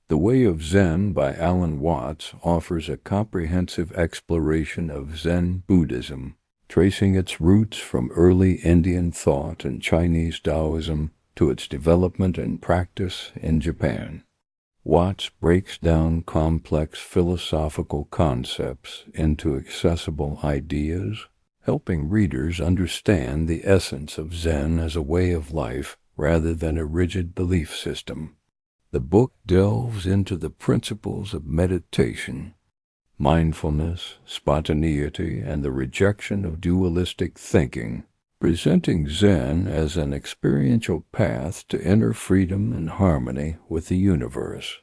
The Way of Zen by Alan Watts offers a comprehensive exploration of Zen Buddhism, tracing its roots from early Indian thought and Chinese Taoism to its development and practice in Japan. Watts breaks down complex philosophical concepts into accessible ideas, helping readers understand the essence of Zen as a way of life rather than a rigid belief system. The book delves into the principles of meditation, mindfulness, spontaneity, and the rejection of dualistic thinking, presenting Zen as an experiential path to inner freedom and harmony with the universe.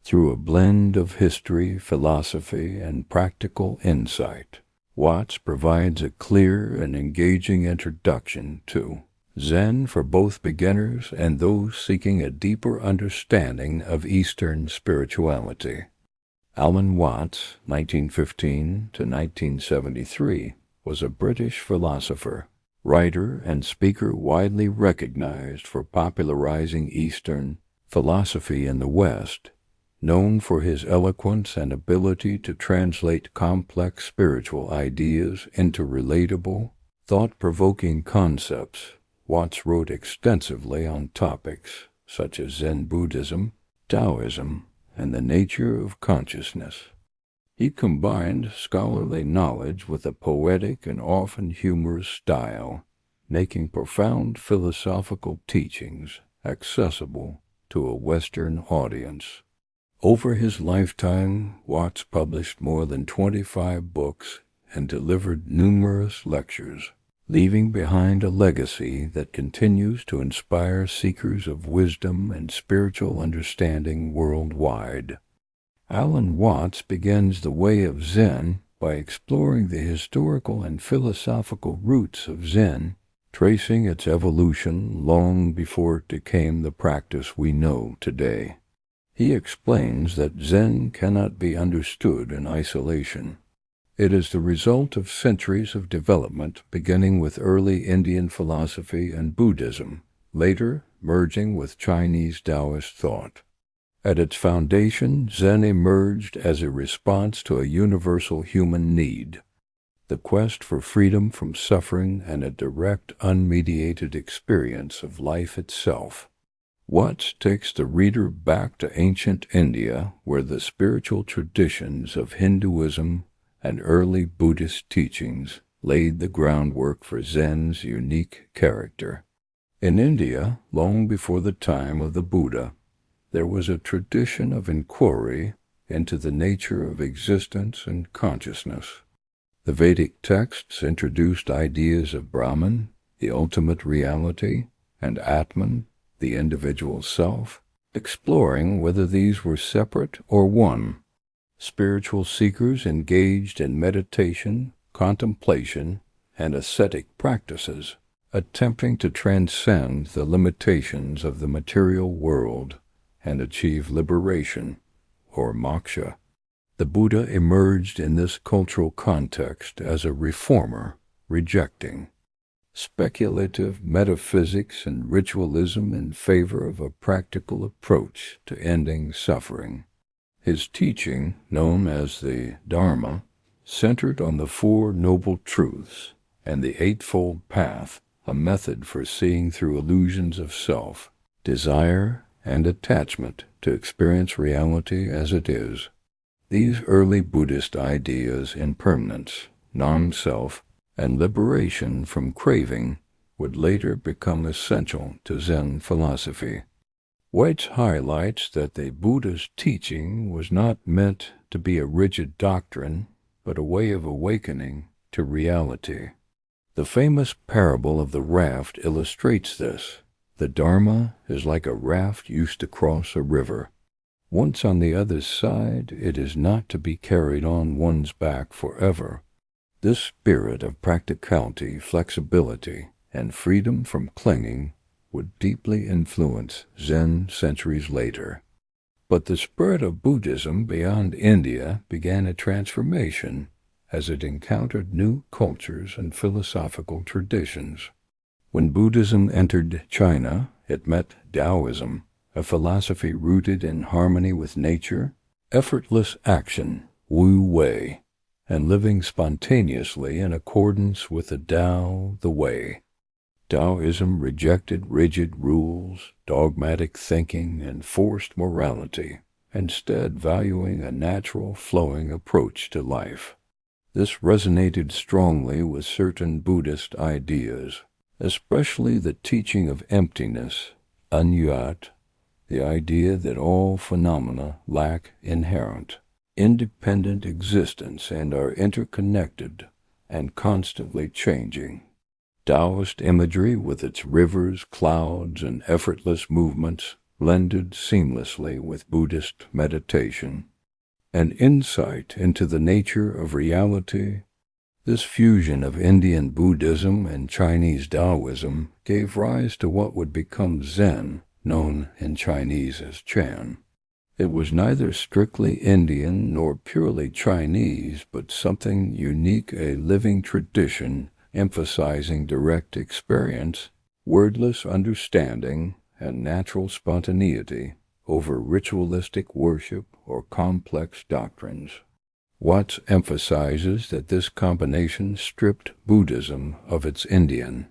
Through a blend of history, philosophy, and practical insight, Watts provides a clear and engaging introduction to Zen for both beginners and those seeking a deeper understanding of Eastern spirituality. Alan Watts, 1915 to 1973, was a British philosopher, writer, and speaker widely recognized for popularizing Eastern philosophy in the West, known for his eloquence and ability to translate complex spiritual ideas into relatable, thought-provoking concepts. Watts wrote extensively on topics such as Zen Buddhism, Taoism, and the nature of consciousness. He combined scholarly knowledge with a poetic and often humorous style, making profound philosophical teachings accessible to a Western audience. Over his lifetime, Watts published more than 25 books and delivered numerous lectures, leaving behind a legacy that continues to inspire seekers of wisdom and spiritual understanding worldwide. Alan Watts begins The Way of Zen by exploring the historical and philosophical roots of Zen, tracing its evolution long before it became the practice we know today. He explains that Zen cannot be understood in isolation. It is the result of centuries of development, beginning with early Indian philosophy and Buddhism, later merging with Chinese Taoist thought. At its foundation, Zen emerged as a response to a universal human need, the quest for freedom from suffering and a direct, unmediated experience of life itself. Watts takes the reader back to ancient India, where the spiritual traditions of Hinduism and early Buddhist teachings laid the groundwork for Zen's unique character. In India, long before the time of the Buddha, there was a tradition of inquiry into the nature of existence and consciousness. The Vedic texts introduced ideas of Brahman, the ultimate reality, and Atman, the individual self, exploring whether these were separate or one. Spiritual seekers engaged in meditation, contemplation, and ascetic practices, attempting to transcend the limitations of the material world and achieve liberation, or moksha. The Buddha emerged in this cultural context as a reformer, rejecting speculative metaphysics and ritualism in favor of a practical approach to ending suffering. His teaching, known as the Dharma, centered on the Four Noble Truths and the Eightfold Path, a method for seeing through illusions of self, desire, and attachment to experience reality as it is. These early Buddhist ideas, impermanence, non-self, and liberation from craving, would later become essential to Zen philosophy. Watts highlights that the Buddha's teaching was not meant to be a rigid doctrine, but a way of awakening to reality. The famous parable of the raft illustrates this. The Dharma is like a raft used to cross a river. Once on the other side, it is not to be carried on one's back forever. This spirit of practicality, flexibility, and freedom from clinging would deeply influence Zen centuries later. But the spread of Buddhism beyond India began a transformation as it encountered new cultures and philosophical traditions. When Buddhism entered China, it met Taoism, a philosophy rooted in harmony with nature, effortless action, Wu Wei, and living spontaneously in accordance with the Tao, the Way. Taoism rejected rigid rules, dogmatic thinking, and forced morality, instead valuing a natural, flowing approach to life. This resonated strongly with certain Buddhist ideas, especially the teaching of emptiness, anyat, the idea that all phenomena lack inherent, independent existence and are interconnected and constantly changing. Taoist imagery, with its rivers, clouds, and effortless movements, blended seamlessly with Buddhist meditation. An insight into the nature of reality, this fusion of Indian Buddhism and Chinese Taoism gave rise to what would become Zen, known in Chinese as Chan. It was neither strictly Indian nor purely Chinese, but something unique, a living tradition emphasizing direct experience, wordless understanding, and natural spontaneity over ritualistic worship or complex doctrines. Watts emphasizes that this combination stripped Buddhism of its Indian,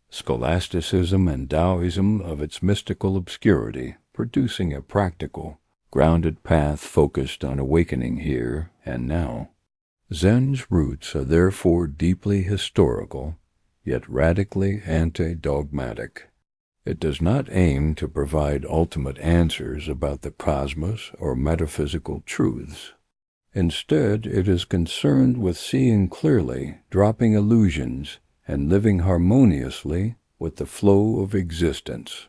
scholasticism and Taoism of its mystical obscurity, producing a practical, grounded path focused on awakening here and now. Zen's roots are therefore deeply historical, yet radically anti-dogmatic. It does not aim to provide ultimate answers about the cosmos or metaphysical truths. Instead, it is concerned with seeing clearly, dropping illusions, and living harmoniously with the flow of existence.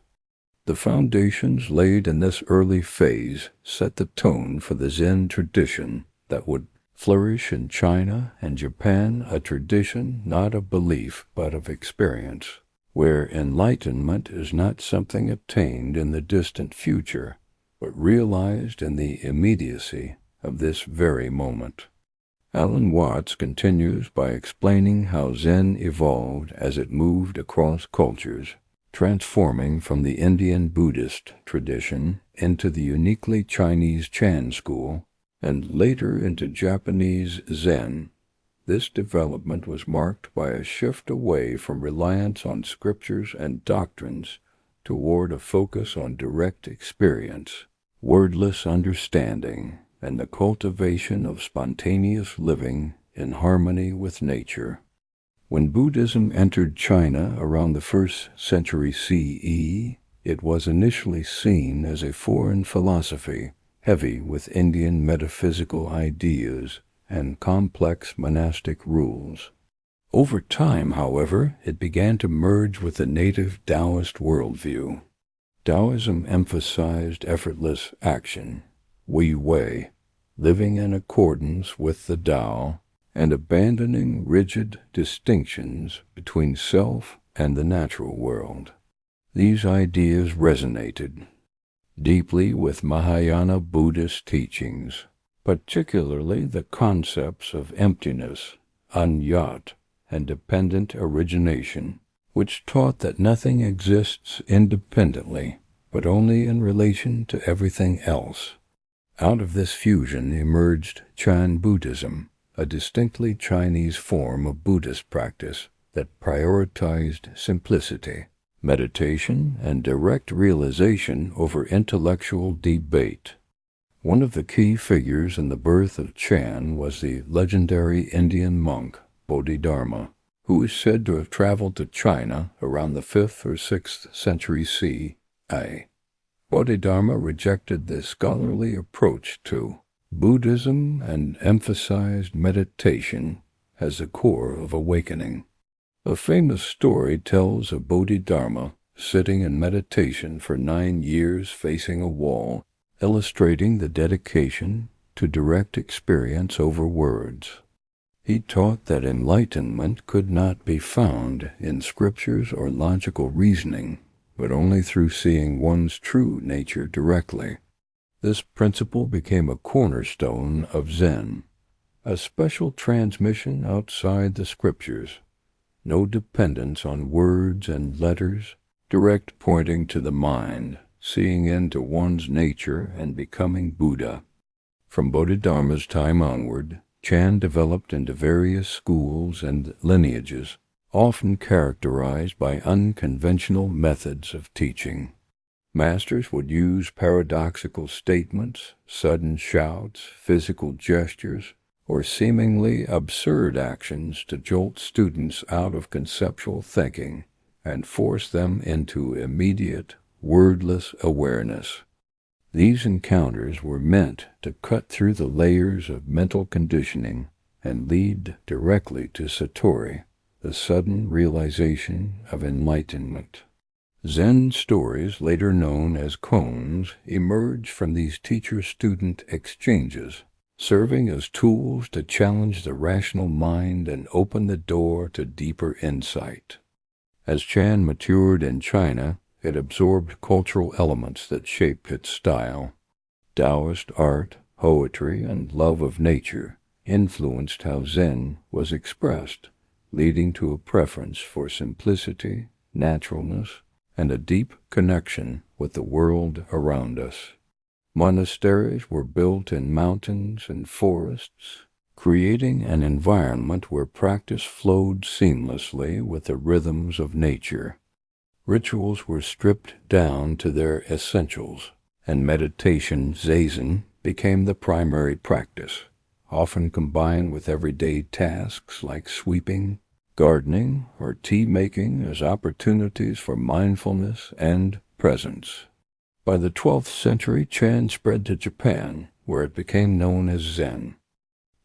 The foundations laid in this early phase set the tone for the Zen tradition that would flourish in China and Japan, a tradition not of belief but of experience, where enlightenment is not something attained in the distant future, but realized in the immediacy of this very moment. Alan Watts continues by explaining how Zen evolved as it moved across cultures, transforming from the Indian Buddhist tradition into the uniquely Chinese Chan school, and later into Japanese Zen. This development was marked by a shift away from reliance on scriptures and doctrines toward a focus on direct experience, wordless understanding, and the cultivation of spontaneous living in harmony with nature. When Buddhism entered China around the 1st century CE, it was initially seen as a foreign philosophy, heavy with Indian metaphysical ideas and complex monastic rules. Over time, however, it began to merge with the native Taoist worldview. Taoism emphasized effortless action, Wu Wei, living in accordance with the Tao, and abandoning rigid distinctions between self and the natural world. These ideas resonated deeply with Mahayana Buddhist teachings, particularly the concepts of emptiness, anyat, and dependent origination, which taught that nothing exists independently, but only in relation to everything else. Out of this fusion emerged Chan Buddhism, a distinctly Chinese form of Buddhist practice that prioritized simplicity, meditation, and direct realization over intellectual debate. One of the key figures in the birth of Chan was the legendary Indian monk Bodhidharma, who is said to have traveled to China around the 5th or 6th century CE. Bodhidharma rejected the scholarly approach to Buddhism and emphasized meditation as the core of awakening. A famous story tells of Bodhidharma sitting in meditation for 9 years facing a wall, illustrating the dedication to direct experience over words. He taught that enlightenment could not be found in scriptures or logical reasoning, but only through seeing one's true nature directly. This principle became a cornerstone of Zen, a special transmission outside the scriptures, no dependence on words and letters, direct pointing to the mind, seeing into one's nature and becoming Buddha. From Bodhidharma's time onward, Chan developed into various schools and lineages, often characterized by unconventional methods of teaching. Masters would use paradoxical statements, sudden shouts, physical gestures, or seemingly absurd actions to jolt students out of conceptual thinking and force them into immediate, wordless awareness. These encounters were meant to cut through the layers of mental conditioning and lead directly to Satori, the sudden realization of enlightenment. Zen stories, later known as koans, emerge from these teacher-student exchanges, serving as tools to challenge the rational mind and open the door to deeper insight. As Chan matured in China, it absorbed cultural elements that shaped its style. Taoist art, poetry, and love of nature influenced how Zen was expressed, leading to a preference for simplicity, naturalness, and a deep connection with the world around us. Monasteries were built in mountains and forests, creating an environment where practice flowed seamlessly with the rhythms of nature. Rituals were stripped down to their essentials, and meditation zazen became the primary practice, often combined with everyday tasks like sweeping, gardening, or tea-making as opportunities for mindfulness and presence. By the 12th century, Chan spread to Japan, where it became known as Zen.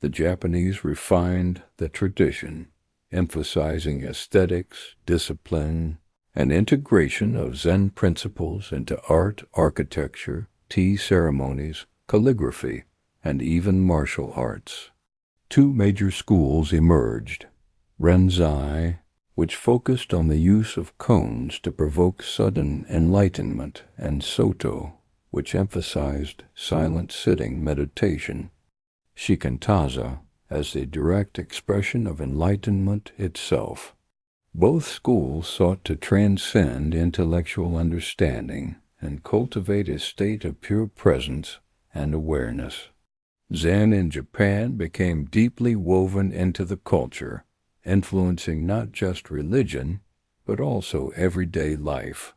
The Japanese refined the tradition, emphasizing aesthetics, discipline, and integration of Zen principles into art, architecture, tea ceremonies, calligraphy, and even martial arts. Two major schools emerged: Renzai, which focused on the use of koans to provoke sudden enlightenment, and Soto, which emphasized silent sitting meditation. Shikantaza, as the direct expression of enlightenment itself. Both schools sought to transcend intellectual understanding and cultivate a state of pure presence and awareness. Zen in Japan became deeply woven into the culture, influencing not just religion, but also everyday life.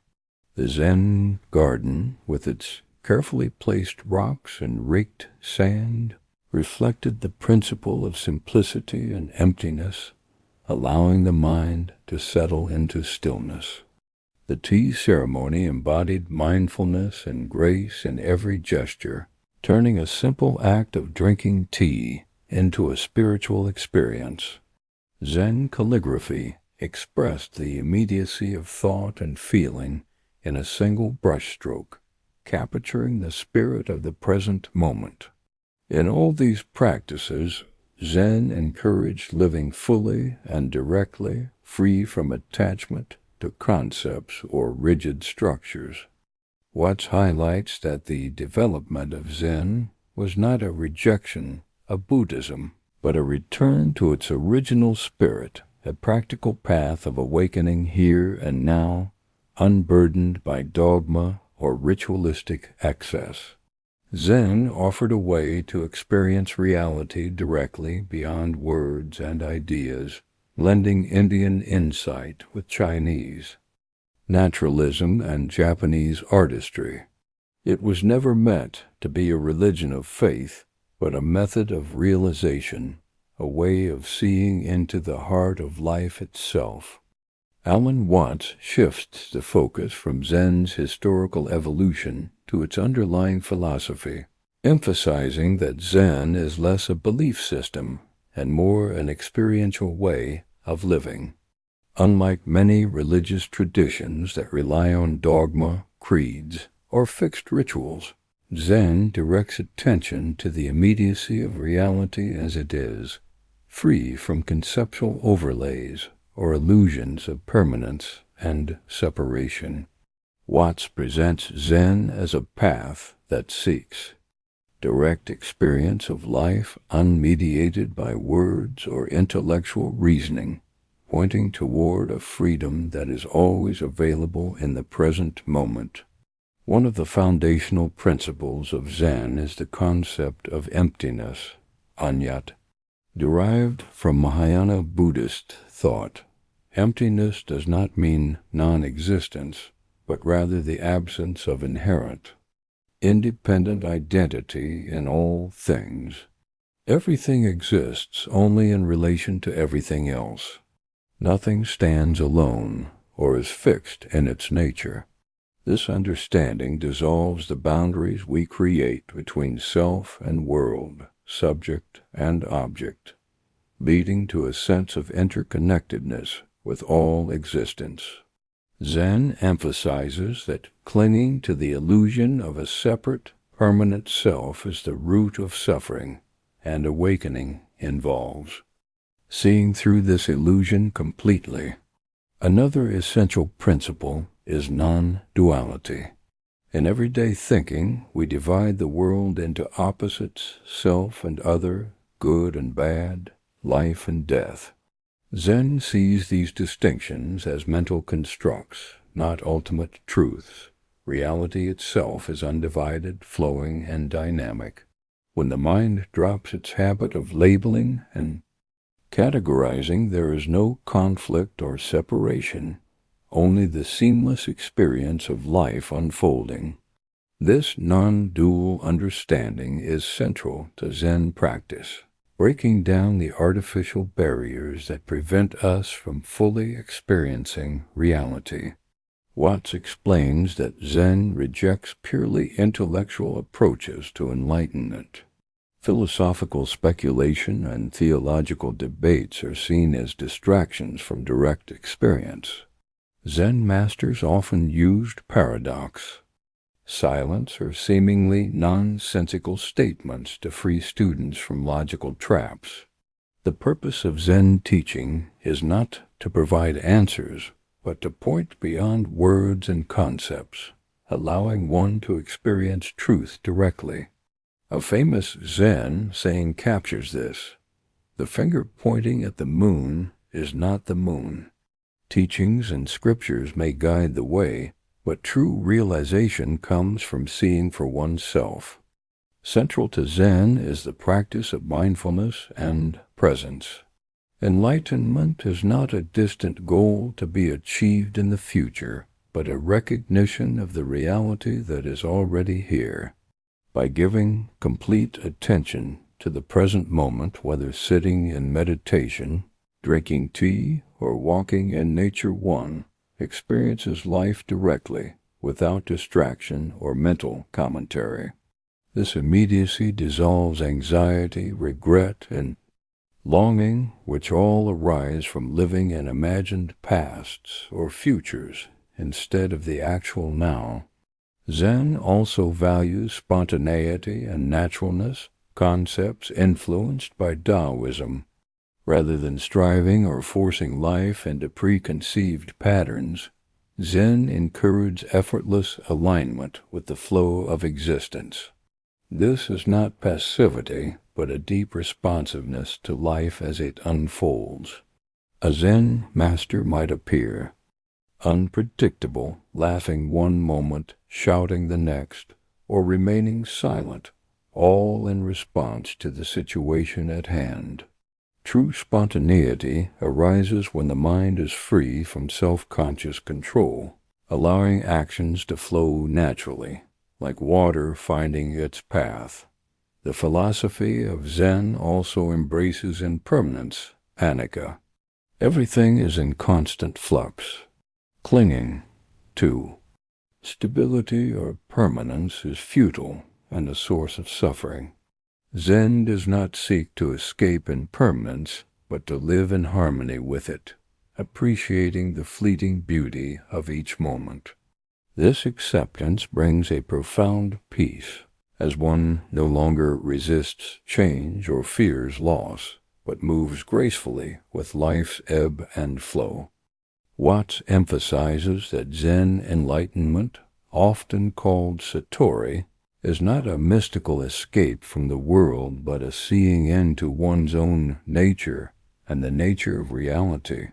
The Zen garden, with its carefully placed rocks and raked sand, reflected the principle of simplicity and emptiness, allowing the mind to settle into stillness. The tea ceremony embodied mindfulness and grace in every gesture, turning a simple act of drinking tea into a spiritual experience. Zen calligraphy expressed the immediacy of thought and feeling in a single brushstroke, capturing the spirit of the present moment. In all these practices, Zen encouraged living fully and directly, free from attachment to concepts or rigid structures. Watts highlights that the development of Zen was not a rejection of Buddhism, but a return to its original spirit, a practical path of awakening here and now, unburdened by dogma or ritualistic excess. Zen offered a way to experience reality directly beyond words and ideas, blending Indian insight with Chinese, naturalism, and Japanese artistry. It was never meant to be a religion of faith, but a method of realization, a way of seeing into the heart of life itself. Alan Watts shifts the focus from Zen's historical evolution to its underlying philosophy, emphasizing that Zen is less a belief system and more an experiential way of living. Unlike many religious traditions that rely on dogma, creeds, or fixed rituals, Zen directs attention to the immediacy of reality as it is, free from conceptual overlays or illusions of permanence and separation. Watts presents Zen as a path that seeks direct experience of life unmediated by words or intellectual reasoning, pointing toward a freedom that is always available in the present moment. One of the foundational principles of Zen is the concept of emptiness, anyat, derived from Mahayana Buddhist thought. Emptiness does not mean non-existence, but rather the absence of inherent, independent identity in all things. Everything exists only in relation to everything else. Nothing stands alone or is fixed in its nature. This understanding dissolves the boundaries we create between self and world, subject and object, leading to a sense of interconnectedness with all existence. Zen emphasizes that clinging to the illusion of a separate, permanent self is the root of suffering, and awakening involves seeing through this illusion completely. Another essential principle is non-duality. In everyday thinking, we divide the world into opposites, self and other, good and bad, life and death. Zen sees these distinctions as mental constructs, not ultimate truths. Reality itself is undivided, flowing, and dynamic. When the mind drops its habit of labeling and categorizing, there is no conflict or separation, only the seamless experience of life unfolding. This non-dual understanding is central to Zen practice, breaking down the artificial barriers that prevent us from fully experiencing reality. Watts explains that Zen rejects purely intellectual approaches to enlightenment. Philosophical speculation and theological debates are seen as distractions from direct experience. Zen masters often used paradox, silence, or seemingly nonsensical statements to free students from logical traps. The purpose of Zen teaching is not to provide answers, but to point beyond words and concepts, allowing one to experience truth directly. A famous Zen saying captures this: "The finger pointing at the moon is not the moon. Teachings and scriptures may guide the way, but true realization comes from seeing for oneself." Central to Zen is the practice of mindfulness and presence. Enlightenment is not a distant goal to be achieved in the future, but a recognition of the reality that is already here. By giving complete attention to the present moment, whether sitting in meditation, drinking tea, or walking in nature, one experiences life directly, without distraction or mental commentary. This immediacy dissolves anxiety, regret, and longing, which all arise from living in imagined pasts or futures instead of the actual now. Zen also values spontaneity and naturalness, concepts influenced by Taoism. Rather than striving or forcing life into preconceived patterns, Zen encourages effortless alignment with the flow of existence. This is not passivity, but a deep responsiveness to life as it unfolds. A Zen master might appear unpredictable, laughing one moment, shouting the next, or remaining silent, all in response to the situation at hand. True spontaneity arises when the mind is free from self-conscious control, allowing actions to flow naturally, like water finding its path. The philosophy of Zen also embraces impermanence, anicca. Everything is in constant flux. Clinging to stability or permanence is futile and a source of suffering. Zen does not seek to escape impermanence, but to live in harmony with it, appreciating the fleeting beauty of each moment. This acceptance brings a profound peace, as one no longer resists change or fears loss, but moves gracefully with life's ebb and flow. Watts emphasizes that Zen enlightenment, often called satori, is not a mystical escape from the world, but a seeing into one's own nature and the nature of reality.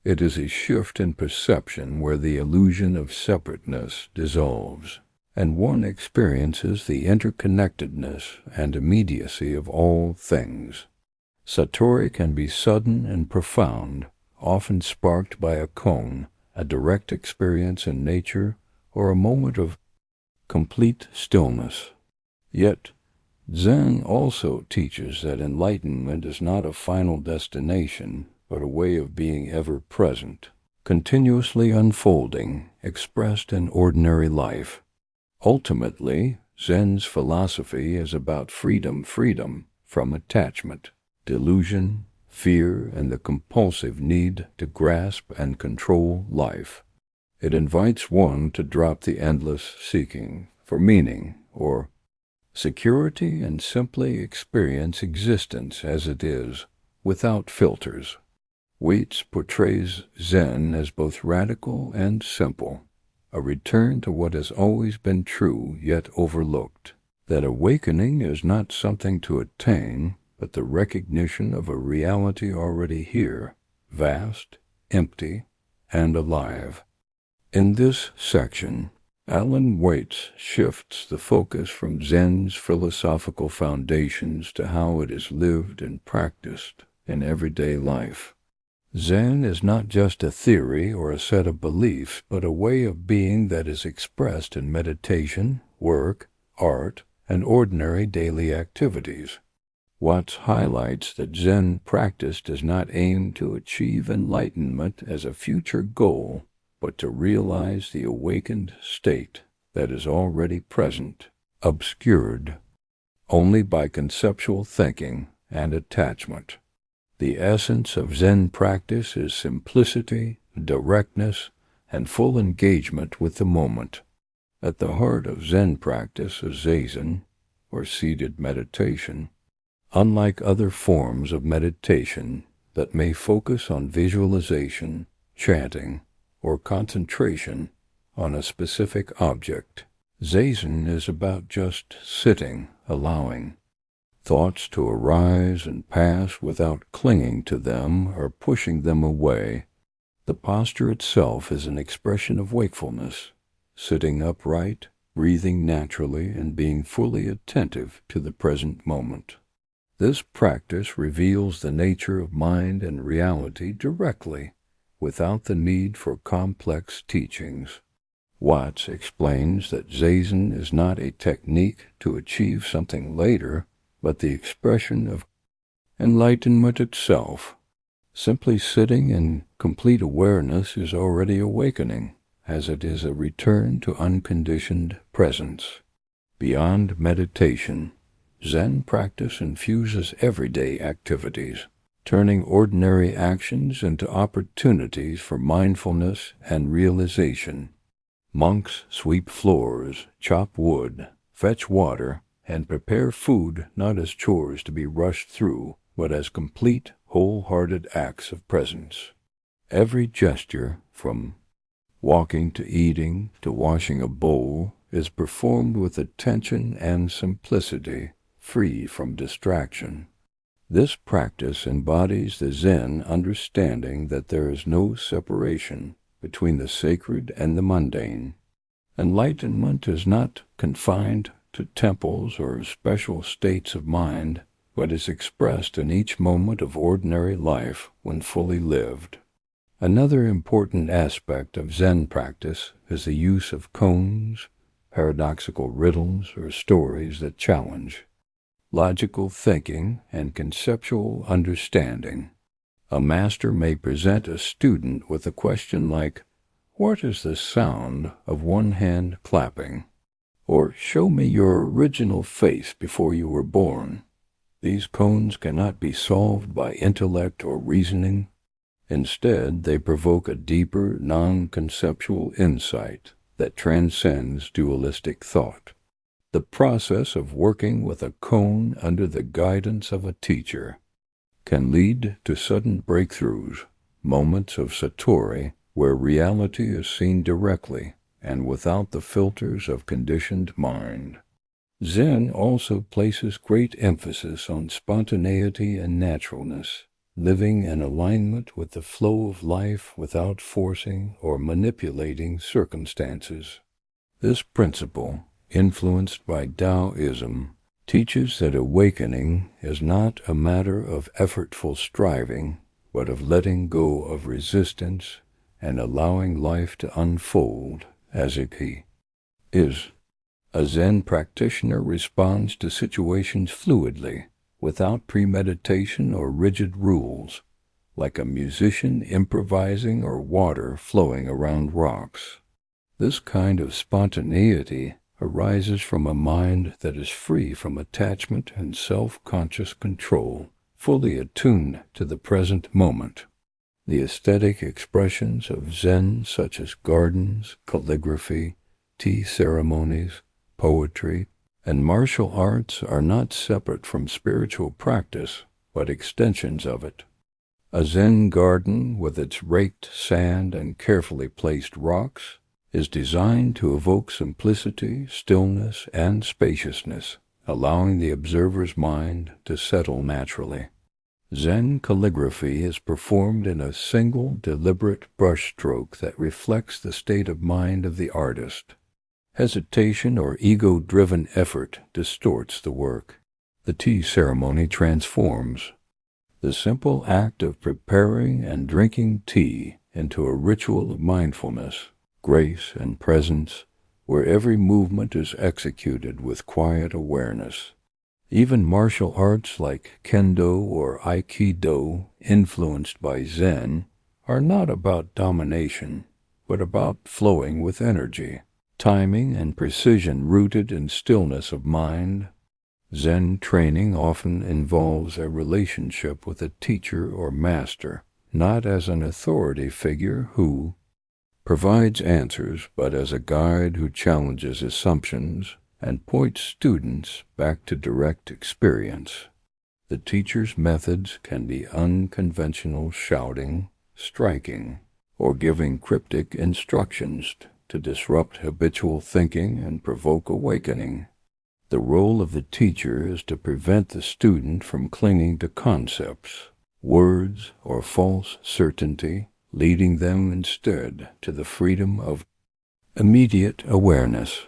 It is a shift in perception where the illusion of separateness dissolves, and one experiences the interconnectedness and immediacy of all things. Satori can be sudden and profound, often sparked by a koan, a direct experience in nature, or a moment of complete stillness. Yet, Zen also teaches that enlightenment is not a final destination, but a way of being ever present, continuously unfolding, expressed in ordinary life. Ultimately, Zen's philosophy is about freedom from attachment, delusion, fear, and the compulsive need to grasp and control life. It invites one to drop the endless seeking for meaning or security and simply experience existence as it is, without filters. Waits portrays Zen as both radical and simple, a return to what has always been true yet overlooked, that awakening is not something to attain, but the recognition of a reality already here, vast, empty, and alive. In this section, Alan Waits shifts the focus from Zen's philosophical foundations to how it is lived and practiced in everyday life. Zen is not just a theory or a set of beliefs, but a way of being that is expressed in meditation, work, art, and ordinary daily activities. Watts highlights that Zen practice does not aim to achieve enlightenment as a future goal, but to realize the awakened state that is already present, obscured only by conceptual thinking and attachment. The essence of Zen practice is simplicity, directness, and full engagement with the moment. At the heart of Zen practice is Zazen, or seated meditation. Unlike other forms of meditation that may focus on visualization, chanting, or concentration on a specific object, Zazen is about just sitting, allowing thoughts to arise and pass without clinging to them or pushing them away. The posture itself is an expression of wakefulness, sitting upright, breathing naturally, and being fully attentive to the present moment. This practice reveals the nature of mind and reality directly, without the need for complex teachings. Watts explains that Zazen is not a technique to achieve something later, but the expression of enlightenment itself. Simply sitting in complete awareness is already awakening, as it is a return to unconditioned presence. Beyond meditation, Zen practice infuses everyday activities, turning ordinary actions into opportunities for mindfulness and realization. Monks sweep floors, chop wood, fetch water, and prepare food not as chores to be rushed through, but as complete, wholehearted acts of presence. Every gesture, from walking to eating to washing a bowl, is performed with attention and simplicity, free from distraction. This practice embodies the Zen understanding that there is no separation between the sacred and the mundane. Enlightenment is not confined to temples or special states of mind, but is expressed in each moment of ordinary life when fully lived. Another important aspect of Zen practice is the use of koans, paradoxical riddles, or stories that challenge logical thinking and conceptual understanding. A master may present a student with a question like, "What is the sound of one hand clapping?" Or, "Show me your original face before you were born." These koans cannot be solved by intellect or reasoning. Instead, they provoke a deeper, non-conceptual insight that transcends dualistic thought. The process of working with a koan under the guidance of a teacher can lead to sudden breakthroughs, moments of satori where reality is seen directly and without the filters of conditioned mind. Zen also places great emphasis on spontaneity and naturalness, living in alignment with the flow of life without forcing or manipulating circumstances. This principle, influenced by Taoism, teaches that awakening is not a matter of effortful striving, but of letting go of resistance and allowing life to unfold as it is. A Zen practitioner responds to situations fluidly, without premeditation or rigid rules, like a musician improvising or water flowing around rocks. This kind of spontaneity arises from a mind that is free from attachment and self-conscious control, fully attuned to the present moment. The aesthetic expressions of Zen, such as gardens, calligraphy, tea ceremonies, poetry, and martial arts, are not separate from spiritual practice, but extensions of it. A Zen garden, with its raked sand and carefully placed rocks, is designed to evoke simplicity, stillness, and spaciousness, allowing the observer's mind to settle naturally. Zen calligraphy is performed in a single, deliberate brushstroke that reflects the state of mind of the artist. Hesitation or ego-driven effort distorts the work. The tea ceremony transforms the simple act of preparing and drinking tea into a ritual of mindfulness, grace, and presence, where every movement is executed with quiet awareness. Even martial arts like Kendo or Aikido, influenced by Zen, are not about domination, but about flowing with energy, timing, and precision rooted in stillness of mind. Zen training often involves a relationship with a teacher or master, not as an authority figure who provides answers, but as a guide who challenges assumptions and points students back to direct experience. The teacher's methods can be unconventional shouting, striking, or giving cryptic instructions to disrupt habitual thinking and provoke awakening. The role of the teacher is to prevent the student from clinging to concepts, words, or false certainty, leading them instead to the freedom of immediate awareness.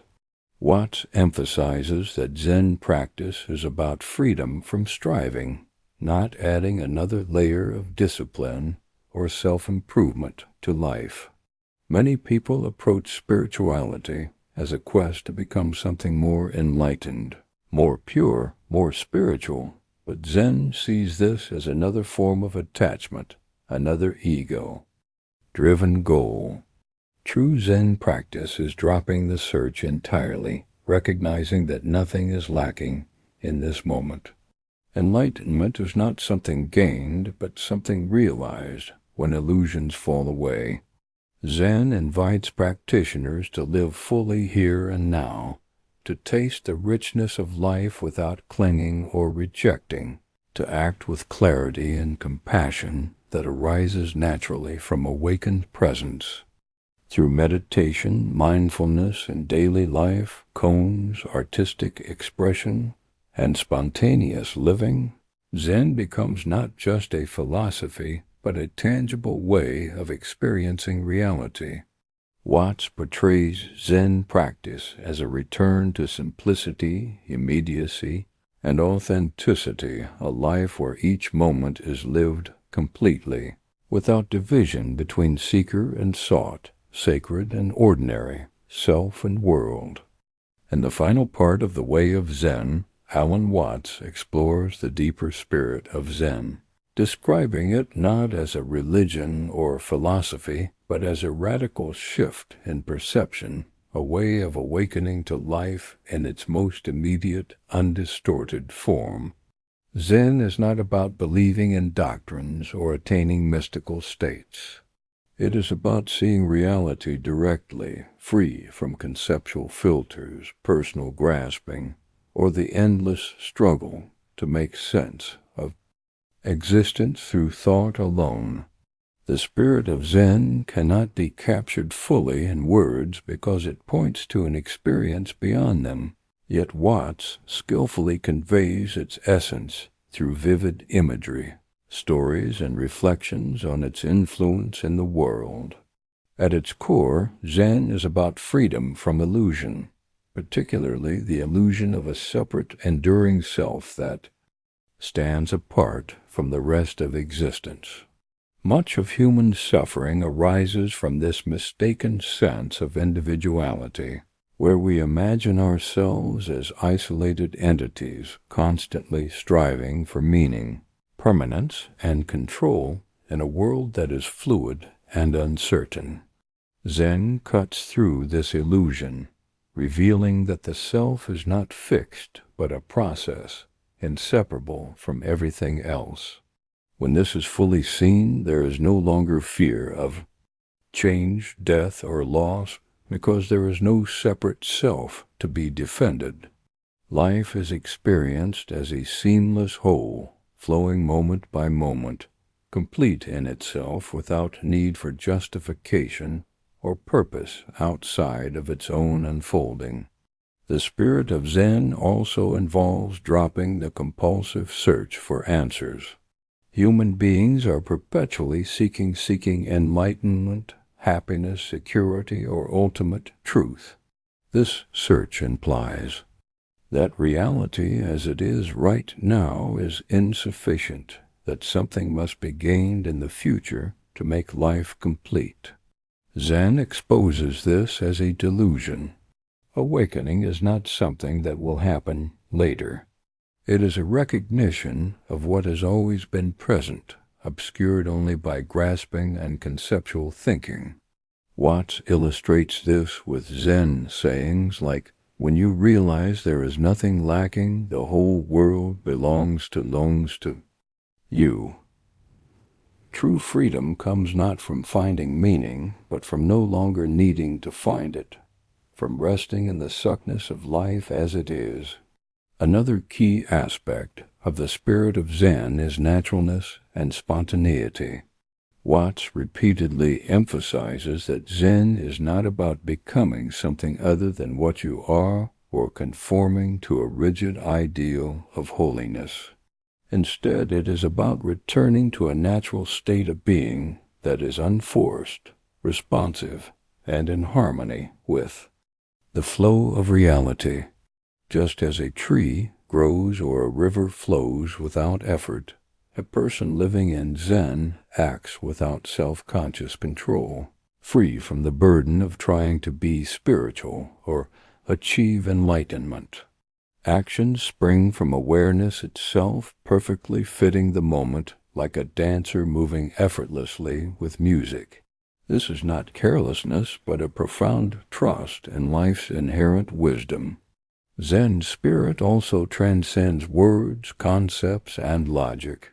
Watts emphasizes that Zen practice is about freedom from striving, not adding another layer of discipline or self-improvement to life. Many people approach spirituality as a quest to become something more enlightened, more pure, more spiritual, but Zen sees this as another form of attachment, another ego-driven goal. True Zen practice is dropping the search entirely, recognizing that nothing is lacking in this moment. Enlightenment is not something gained, but something realized when illusions fall away. Zen invites practitioners to live fully here and now, to taste the richness of life without clinging or rejecting, to act with clarity and compassion that arises naturally from awakened presence. Through meditation, mindfulness, and daily life, koans, artistic expression, and spontaneous living, Zen becomes not just a philosophy, but a tangible way of experiencing reality. Watts portrays Zen practice as a return to simplicity, immediacy, and authenticity, a life where each moment is lived completely, without division between seeker and sought, sacred and ordinary, self and world. In the final part of The Way of Zen, Alan Watts explores the deeper spirit of Zen, describing it not as a religion or philosophy, but as a radical shift in perception, a way of awakening to life in its most immediate, undistorted form. Zen is not about believing in doctrines or attaining mystical states. It is about seeing reality directly, free from conceptual filters, personal grasping, or the endless struggle to make sense of existence through thought alone. The spirit of Zen cannot be captured fully in words because it points to an experience beyond them, yet Watts skillfully conveys its essence through vivid imagery, stories, and reflections on its influence in the world. At its core, Zen is about freedom from illusion, particularly the illusion of a separate, enduring self that stands apart from the rest of existence. Much of human suffering arises from this mistaken sense of individuality, where we imagine ourselves as isolated entities constantly striving for meaning, permanence, and control in a world that is fluid and uncertain. Zen cuts through this illusion, revealing that the self is not fixed but a process, inseparable from everything else. When this is fully seen, there is no longer fear of change, death, or loss, because there is no separate self to be defended. Life is experienced as a seamless whole, flowing moment by moment, complete in itself without need for justification or purpose outside of its own unfolding. The spirit of Zen also involves dropping the compulsive search for answers. Human beings are perpetually seeking enlightenment, happiness, security, or ultimate truth. This search implies that reality as it is right now is insufficient, that something must be gained in the future to make life complete. Zen exposes this as a delusion. Awakening is not something that will happen later. It is a recognition of what has always been present, obscured only by grasping and conceptual thinking. Watts illustrates this with Zen sayings like, "When you realize there is nothing lacking, the whole world belongs to you." True freedom comes not from finding meaning, but from no longer needing to find it, from resting in the suckness of life as it is. Another key aspect of the spirit of Zen is naturalness and spontaneity. Watts repeatedly emphasizes that Zen is not about becoming something other than what you are or conforming to a rigid ideal of holiness. Instead, it is about returning to a natural state of being that is unforced, responsive, and in harmony with the flow of reality. Just as a tree grows or a river flows without effort, a person living in Zen acts without self-conscious control, free from the burden of trying to be spiritual or achieve enlightenment. Actions spring from awareness itself, perfectly fitting the moment like a dancer moving effortlessly with music. This is not carelessness, but a profound trust in life's inherent wisdom. Zen spirit also transcends words, concepts, and logic.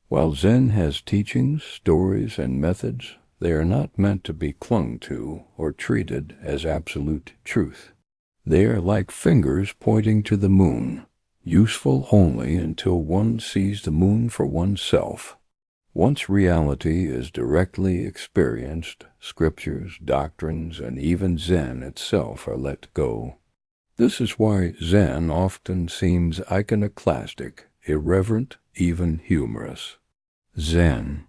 While Zen has teachings, stories, and methods, they are not meant to be clung to or treated as absolute truth. They are like fingers pointing to the moon, useful only until one sees the moon for oneself. Once reality is directly experienced, scriptures, doctrines, and even Zen itself are let go. This is why Zen often seems iconoclastic, irreverent, even humorous. Zen.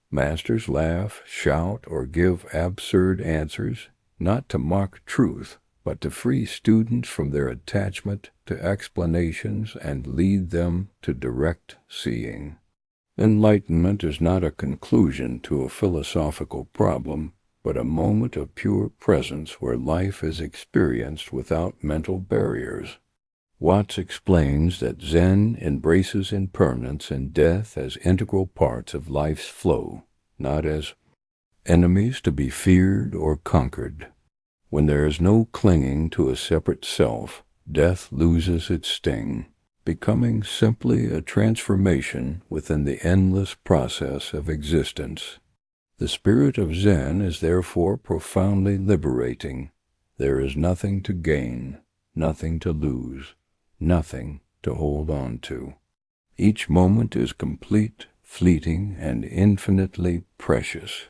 Masters laugh, shout, or give absurd answers, not to mock truth, but to free students from their attachment to explanations and lead them to direct seeing. Enlightenment is not a conclusion to a philosophical problem, but a moment of pure presence where life is experienced without mental barriers. Watts explains that Zen embraces impermanence and death as integral parts of life's flow, not as enemies to be feared or conquered. When there is no clinging to a separate self, death loses its sting, becoming simply a transformation within the endless process of existence. The spirit of Zen is therefore profoundly liberating. There is nothing to gain, nothing to lose, nothing to hold on to. Each moment is complete, fleeting, and infinitely precious.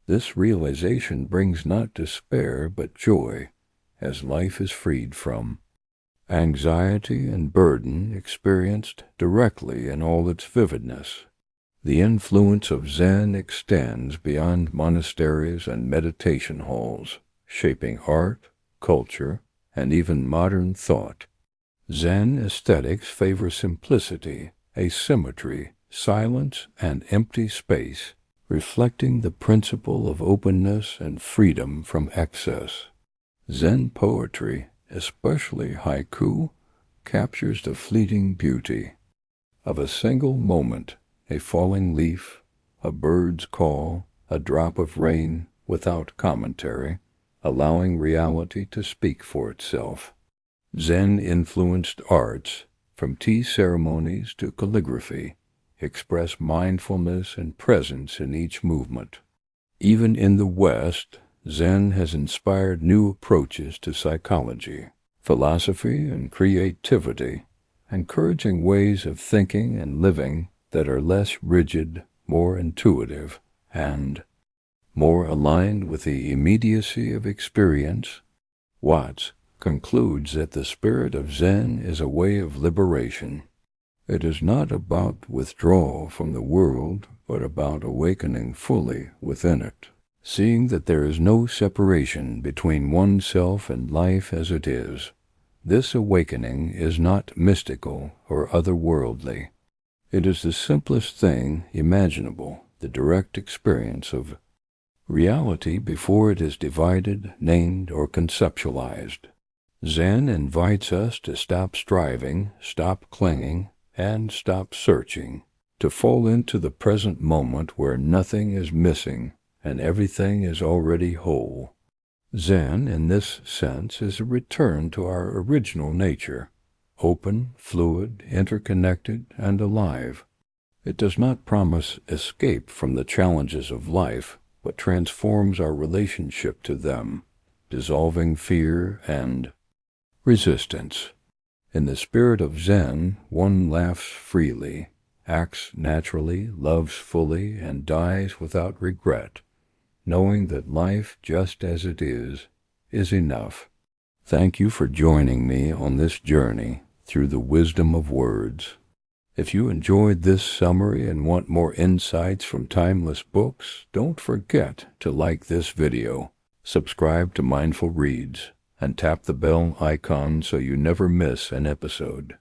This realization brings not despair but joy, as life is freed from anxiety and burden experienced directly in all its vividness. The influence of Zen extends beyond monasteries and meditation halls, shaping art, culture, and even modern thought. Zen aesthetics favor simplicity, asymmetry, silence, and empty space, reflecting the principle of openness and freedom from excess. Zen poetry, especially haiku, captures the fleeting beauty of a single moment, a falling leaf, a bird's call, a drop of rain, without commentary, allowing reality to speak for itself. Zen-influenced arts, from tea ceremonies to calligraphy, express mindfulness and presence in each movement. Even in the West, Zen has inspired new approaches to psychology, philosophy, and creativity, encouraging ways of thinking and living that are less rigid, more intuitive, and more aligned with the immediacy of experience. Watts concludes that the spirit of Zen is a way of liberation. It is not about withdrawal from the world, but about awakening fully within it, seeing that there is no separation between oneself and life as it is. This awakening is not mystical or otherworldly. It is the simplest thing imaginable, the direct experience of reality before it is divided, named, or conceptualized. Zen invites us to stop striving, stop clinging, and stop searching, to fall into the present moment where nothing is missing and everything is already whole. Zen, in this sense, is a return to our original nature, open, fluid, interconnected, and alive. It does not promise escape from the challenges of life, but transforms our relationship to them, dissolving fear and resistance. In the spirit of Zen, one laughs freely, acts naturally, loves fully, and dies without regret, knowing that life, just as it is enough. Thank you for joining me on this journey through the wisdom of words. If you enjoyed this summary and want more insights from timeless books, don't forget to like this video, subscribe to Mindful Reads, and tap the bell icon so you never miss an episode.